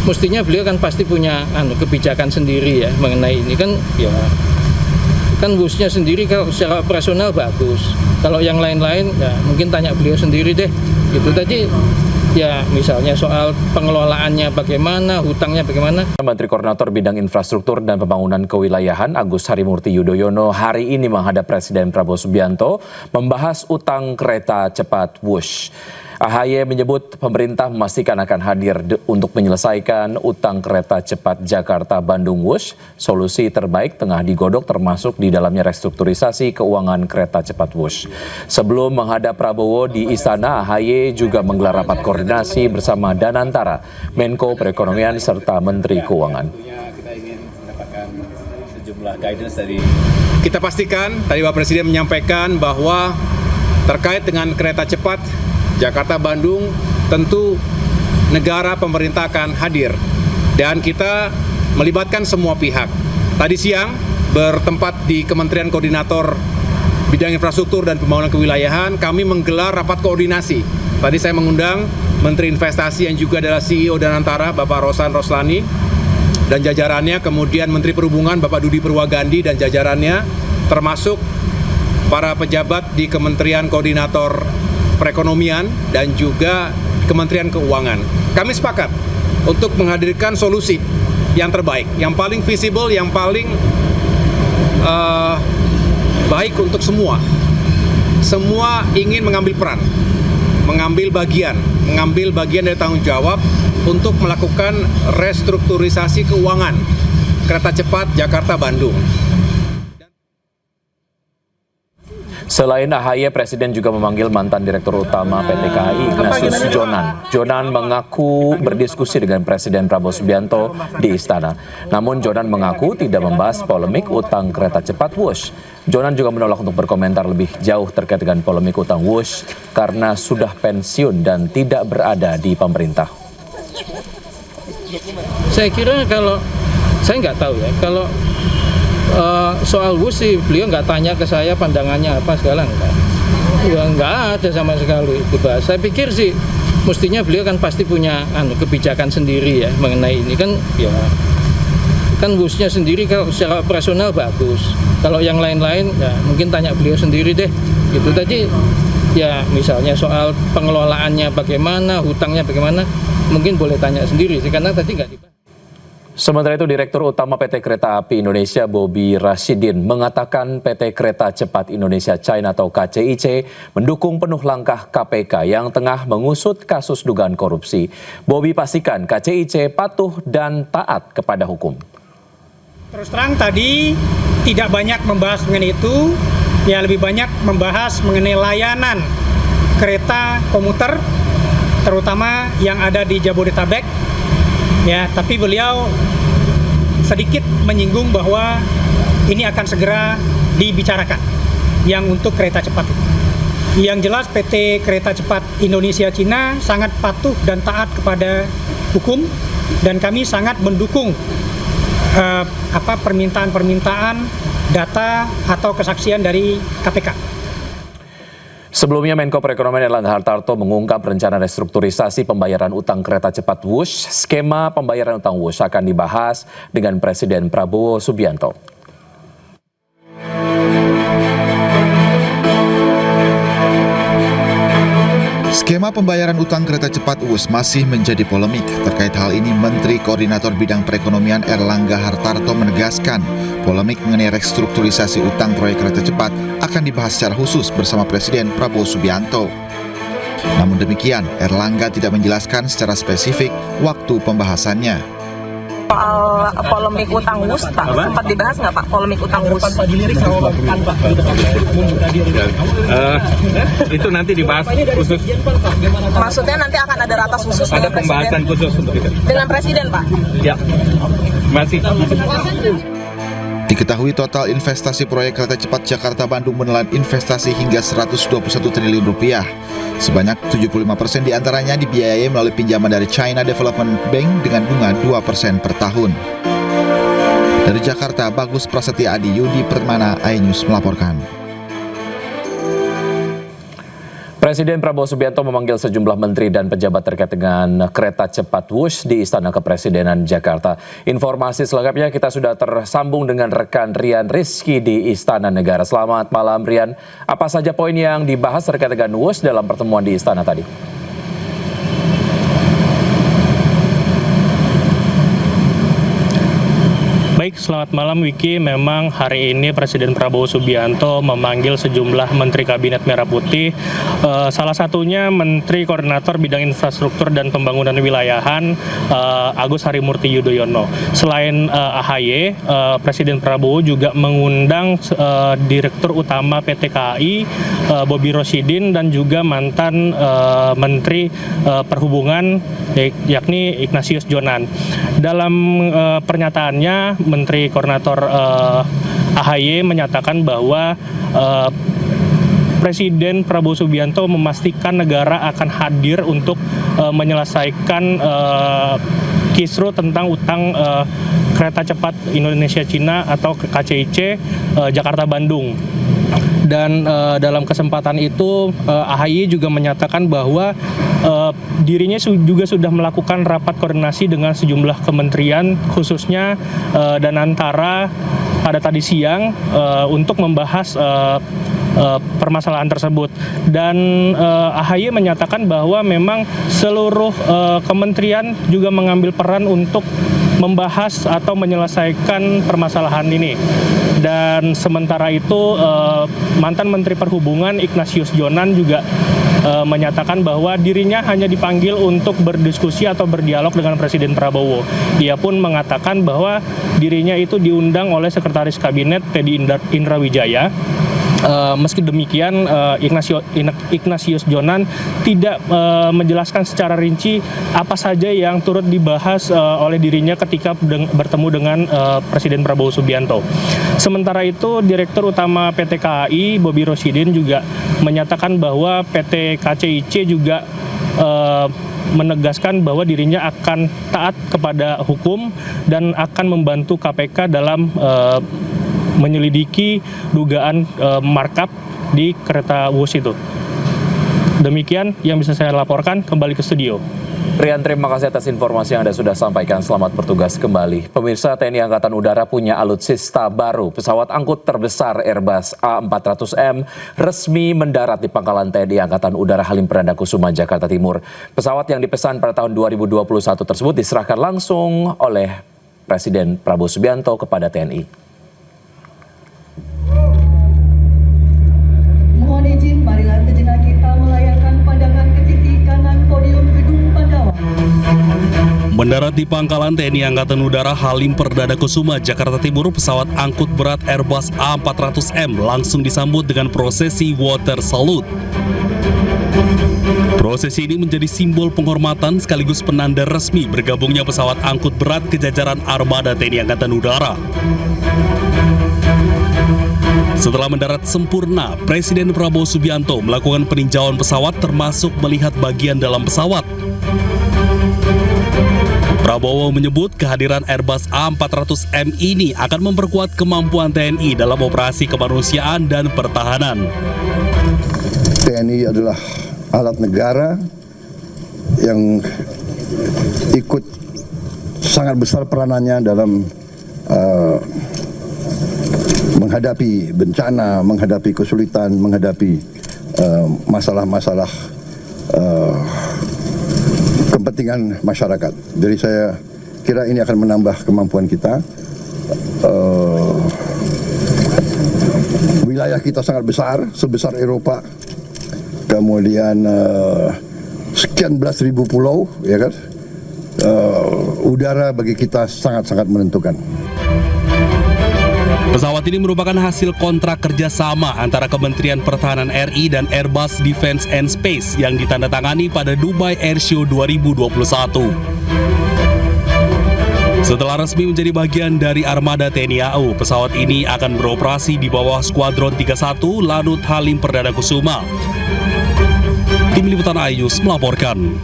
mestinya beliau kan pasti punya kebijakan sendiri ya mengenai ini kan ya. Kan busnya sendiri kalau secara operasional bagus. Kalau yang lain-lain ya mungkin tanya beliau sendiri deh. Gitu tadi ya misalnya soal pengelolaannya bagaimana, hutangnya bagaimana. Menteri Koordinator Bidang Infrastruktur dan Pembangunan Kewilayahan Agus Harimurti Yudhoyono hari ini menghadap Presiden Prabowo Subianto membahas utang kereta cepat Wush. AHY menyebut pemerintah memastikan akan hadir untuk menyelesaikan utang kereta cepat Jakarta-Bandung Wush. Solusi terbaik tengah digodok termasuk di dalamnya restrukturisasi keuangan kereta cepat Wush. Sebelum menghadap Prabowo di Istana, AHY juga menggelar rapat koordinasi bersama Danantara, Menko Perekonomian serta Menteri Keuangan. Kita ingin mendapatkan sejumlah guidance dari. Kita pastikan tadi Pak Presiden menyampaikan bahwa terkait dengan kereta cepat Jakarta-Bandung tentu negara pemerintah akan hadir dan kita melibatkan semua pihak. Tadi siang bertempat di Kementerian Koordinator Bidang Infrastruktur dan Pembangunan Kewilayahan kami menggelar rapat koordinasi. Tadi saya mengundang Menteri Investasi yang juga adalah CEO Danantara Bapak Rosan Roslani dan jajarannya, kemudian Menteri Perhubungan Bapak Dudi Purwagandi dan jajarannya, termasuk para pejabat di Kementerian Koordinator Perekonomian dan juga Kementerian Keuangan. Kami sepakat untuk menghadirkan solusi yang terbaik, yang paling visible, yang paling baik untuk semua. Semua ingin mengambil peran, mengambil bagian dari tanggung jawab untuk melakukan restrukturisasi keuangan kereta cepat Jakarta-Bandung. Selain AHY, Presiden juga memanggil mantan Direktur Utama PT KAI Ignatius Jonan. Jonan mengaku berdiskusi dengan Presiden Prabowo Subianto di Istana. Namun Jonan mengaku tidak membahas polemik utang kereta cepat Wush. Jonan juga menolak untuk berkomentar lebih jauh terkait dengan polemik utang Wush karena sudah pensiun dan tidak berada di pemerintah. Saya kira kalau, saya nggak tahu ya, kalau soal Wush sih beliau nggak tanya ke saya pandangannya apa segala nggak ada sama sekali dibahas. Saya pikir sih mestinya beliau kan pasti punya kebijakan sendiri ya mengenai ini kan ya. Kan Wushnya sendiri kalau secara operasional bagus. Kalau yang lain-lain ya mungkin tanya beliau sendiri deh. Gitu tadi ya misalnya soal pengelolaannya bagaimana, hutangnya bagaimana, mungkin boleh tanya sendiri sih karena tadi nggak dibahas. Sementara itu, Direktur Utama PT Kereta Api Indonesia Bobi Rashidin mengatakan PT Kereta Cepat Indonesia China atau KCIC mendukung penuh langkah KPK yang tengah mengusut kasus dugaan korupsi. Bobi pastikan KCIC patuh dan taat kepada hukum. Terus terang tadi tidak banyak membahas mengenai itu, ya lebih banyak membahas mengenai layanan kereta komuter, terutama yang ada di Jabodetabek. Ya, tapi beliau sedikit menyinggung bahwa ini akan segera dibicarakan yang untuk kereta cepat itu. Yang jelas PT Kereta Cepat Indonesia Cina sangat patuh dan taat kepada hukum dan kami sangat mendukung permintaan-permintaan data atau kesaksian dari KPK. Sebelumnya, Menko Perekonomian Erlangga Hartarto mengungkap rencana restrukturisasi pembayaran utang kereta cepat Wush. Skema pembayaran utang Wush akan dibahas dengan Presiden Prabowo Subianto. Skema pembayaran utang kereta cepat Wush masih menjadi polemik. Terkait hal ini, Menteri Koordinator Bidang Perekonomian Erlangga Hartarto menegaskan polemik mengenai restrukturisasi utang proyek kereta cepat akan dibahas secara khusus bersama Presiden Prabowo Subianto. Namun demikian, Erlangga tidak menjelaskan secara spesifik waktu pembahasannya. Soal polemik utang Wush, Pak, sempat dibahas nggak Pak, polemik utang Wush? Itu nanti dibahas khusus. Maksudnya nanti akan ada ratas khusus Ada dengan pembahasan Presiden? khusus untuk itu. Dengan Presiden, Pak? Ya, masih. Diketahui total investasi proyek kereta cepat Jakarta-Bandung menelan investasi hingga 121 triliun rupiah. Sebanyak 75% diantaranya dibiayai melalui pinjaman dari China Development Bank dengan bunga 2% per tahun. Dari Jakarta, Bagus Prasetya Adi, Yudi Permana, iNews melaporkan. Presiden Prabowo Subianto memanggil sejumlah menteri dan pejabat terkait dengan kereta cepat Wush di Istana Kepresidenan Jakarta. Informasi selengkapnya kita sudah tersambung dengan rekan Rian Rizky di Istana Negara. Selamat malam Rian, apa saja poin yang dibahas terkait dengan Wush dalam pertemuan di Istana tadi? Baik, selamat malam Wiki. Memang hari ini Presiden Prabowo Subianto memanggil sejumlah Menteri Kabinet Merah Putih. Salah satunya Menteri Koordinator Bidang Infrastruktur dan Pembangunan Wilayahan Agus Harimurti Yudhoyono. Selain AHY, Presiden Prabowo juga mengundang Direktur Utama PT KAI Bobi Rosyidin dan juga mantan Menteri Perhubungan yakni Ignatius Jonan. Dalam pernyataannya, Menteri Koordinator AHY menyatakan bahwa Presiden Prabowo Subianto memastikan negara akan hadir untuk menyelesaikan kisru tentang utang kereta cepat Indonesia-Cina atau KCIC Jakarta-Bandung. Dan dalam kesempatan itu AHY juga menyatakan bahwa dirinya juga sudah melakukan rapat koordinasi dengan sejumlah kementerian khususnya dan antara pada tadi siang untuk membahas permasalahan tersebut. Dan AHY menyatakan bahwa memang seluruh kementerian juga mengambil peran untuk membahas atau menyelesaikan permasalahan ini. Dan sementara itu mantan Menteri Perhubungan Ignatius Jonan juga menyatakan bahwa dirinya hanya dipanggil untuk berdiskusi atau berdialog dengan Presiden Prabowo. Ia pun mengatakan bahwa dirinya itu diundang oleh Sekretaris Kabinet Teddy Indrawijaya. Meski demikian, Ignatius Jonan tidak menjelaskan secara rinci apa saja yang turut dibahas oleh dirinya ketika bertemu dengan Presiden Prabowo Subianto. Sementara itu, Direktur Utama PT KAI Bobi Rosyidin juga menyatakan bahwa PT KCIC juga menegaskan bahwa dirinya akan taat kepada hukum dan akan membantu KPK dalam menyelidiki dugaan markup di kereta Wush itu. Demikian yang bisa saya laporkan, kembali ke studio. Rian, terima kasih atas informasi yang Anda sudah sampaikan. Selamat bertugas kembali. Pemirsa, TNI Angkatan Udara punya alutsista baru. Pesawat angkut terbesar Airbus A400M resmi mendarat di pangkalan TNI Angkatan Udara Halim Perdana Kusuma, Jakarta Timur. Pesawat yang dipesan pada tahun 2021 tersebut diserahkan langsung oleh Presiden Prabowo Subianto kepada TNI. Mohon izin, marilah sejenak kita melayangkan pandangan ke sisi kanan podium gedung Pandawa. Mendarat di pangkalan TNI Angkatan Udara Halim Perdana Kusuma, Jakarta Timur, pesawat angkut berat Airbus A400M langsung disambut dengan prosesi water salute. Prosesi ini menjadi simbol penghormatan sekaligus penanda resmi bergabungnya pesawat angkut berat ke jajaran armada TNI Angkatan Udara. Setelah mendarat sempurna, Presiden Prabowo Subianto melakukan peninjauan pesawat termasuk melihat bagian dalam pesawat. Prabowo menyebut kehadiran Airbus A400M ini akan memperkuat kemampuan TNI dalam operasi kemanusiaan dan pertahanan. TNI adalah alat negara yang ikut sangat besar peranannya dalam menghadapi bencana, menghadapi kesulitan, menghadapi masalah-masalah kepentingan masyarakat. Jadi saya kira ini akan menambah kemampuan kita. Wilayah kita sangat besar, sebesar Eropa. Kemudian sekian belas ribu pulau, ya kan? Udara bagi kita sangat-sangat menentukan. Pesawat ini merupakan hasil kontrak kerjasama antara Kementerian Pertahanan RI dan Airbus Defence and Space yang ditandatangani pada Dubai Airshow 2021. Setelah resmi menjadi bagian dari armada TNI AU, pesawat ini akan beroperasi di bawah Skuadron 31 Lanut Halim Perdana Kusuma. Tim Liputan iNews melaporkan.